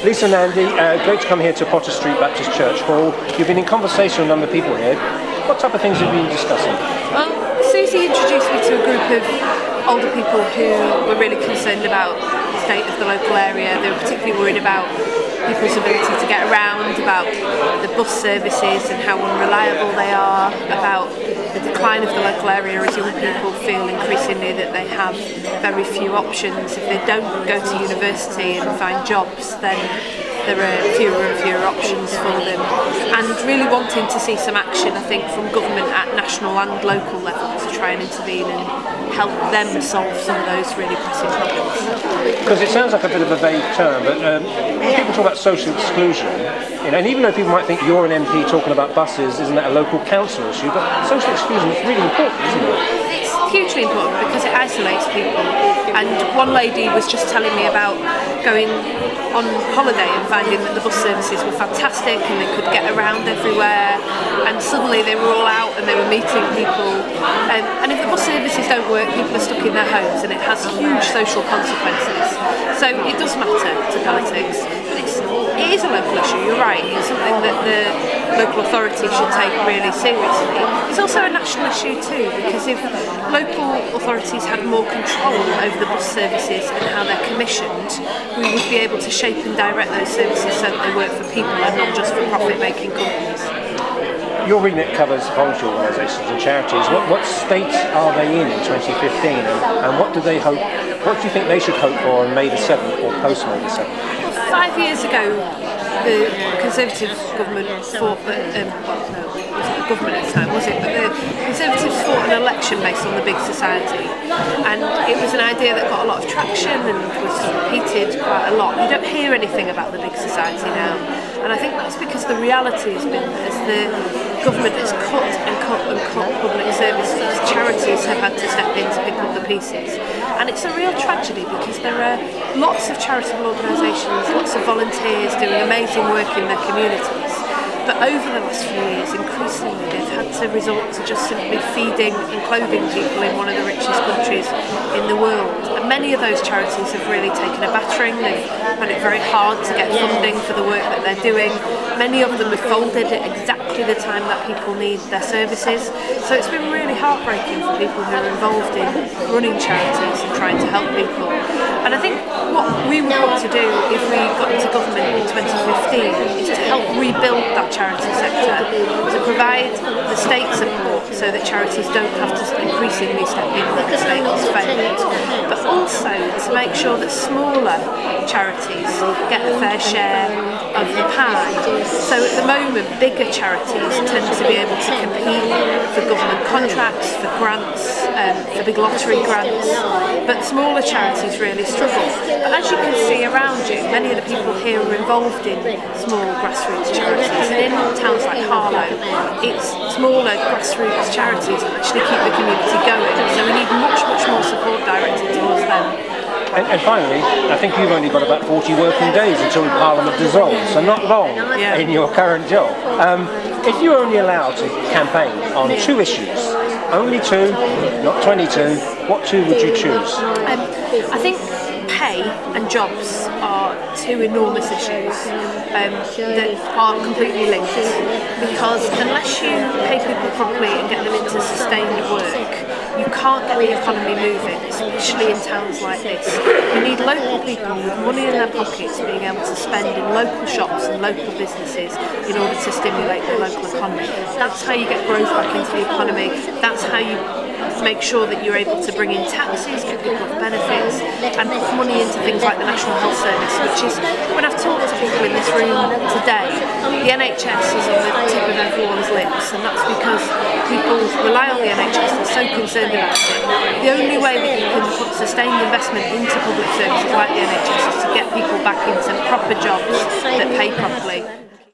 Lisa Nandy, great to come here to Potter Street Baptist Church Hall. You've been in conversation with a number of people here. What type of things have you been discussing? Well, Susie introduced me to a group of older people who were really concerned about the state of the local area. They were particularly worried about people's ability to get around, about the bus services and how unreliable they are, about the decline of the local area as young people feel increasingly that they have very few options. If they don't go to university and find jobs, then there are fewer and fewer options for them, and really wanting to see some action, I think, from government at national and local level to try and intervene and help them solve some of those really pressing problems. Because it sounds like a bit of a vague term, but when people talk about social exclusion, and even though people might think you're an MP talking about buses, isn't that a local council issue? But social exclusion is really important, isn't it? It's hugely important because it isolates people. And one lady was just telling me about going on holiday and finding that the bus services were fantastic and they could get around everywhere, and suddenly they were all out and they were meeting people, and if the bus services don't work, people are stuck in their homes and it has huge social consequences. So it does matter to politics, but it is a local issue, you're right. It's something that the local authority should take really seriously. It's also a national issue too, because if local authorities had more control over the bus services and how they're commissioned, we would be able to shape and direct those services so that they work for people and not just for profit-making companies. Your remit covers voluntary organisations and charities. What state are they in 2015, and what do they hope? What do you think they should hope for on May the 7th or post May the 7th? Well, 5 years ago, the Conservative government fought, it wasn't the government at the time, was it? But the Conservatives fought an election based on the big society, and it was an idea that got a lot of traction and was repeated quite a lot. You don't hear anything about the big society now, and I think that's because the reality has been that as the government has cut and cut and cut public services, charities have had to step in to pick up the pieces. And it's a real tragedy because there are lots of charitable organisations, lots of volunteers doing amazing work in their communities. But over the last few years, increasingly, they've had to resort to just simply feeding and clothing people in one of the richest countries in the world. And many of those charities have really taken a battering. They've found it very hard to get funding for the work that they're doing. Many of them have folded at exactly the time that people need their services. So it's been really heartbreaking for people who are involved in running charities and trying to help people. And I think what we would want to do if we got into government in 2015 is to help rebuild that charity sector, to provide the state support so that charities don't have to increasingly step in when the state has failed, but also to make sure that smaller charities get a fair share of the pie. So at the moment, bigger charities tend to be able to compete for government contracts, for grants, for big lottery grants, but smaller charities really struggle. But as you can see around you, many of the people here are involved in small grassroots charities, and in towns like Harlow, it's smaller grassroots charities that actually keep the community going, so we need much more support directed towards them. And finally, I think you've only got about 40 working days until Parliament dissolves, so not long in your current job. If you're only allowed to campaign on 2 issues, only 2, not 22, what 2 would you choose? I think pay and jobs are 2 enormous issues that are completely linked, because unless you pay people properly and get them into sustained work, you can't get the economy moving, especially in towns like this. You need local people with money in their pockets being able to spend in local shops and local businesses in order to stimulate the local economy. That's how you get growth back into the economy. That's how you make sure that you're able to bring in taxes, get people benefits, and put money into things like the National Health Service, which is, when I've talked to people in this room today, the NHS is on the tip of everyone's lips, and that's because people rely on the NHS, they're so concerned about it. The only way that you can put sustained investment into public services like the NHS is to get people back into proper jobs that pay properly.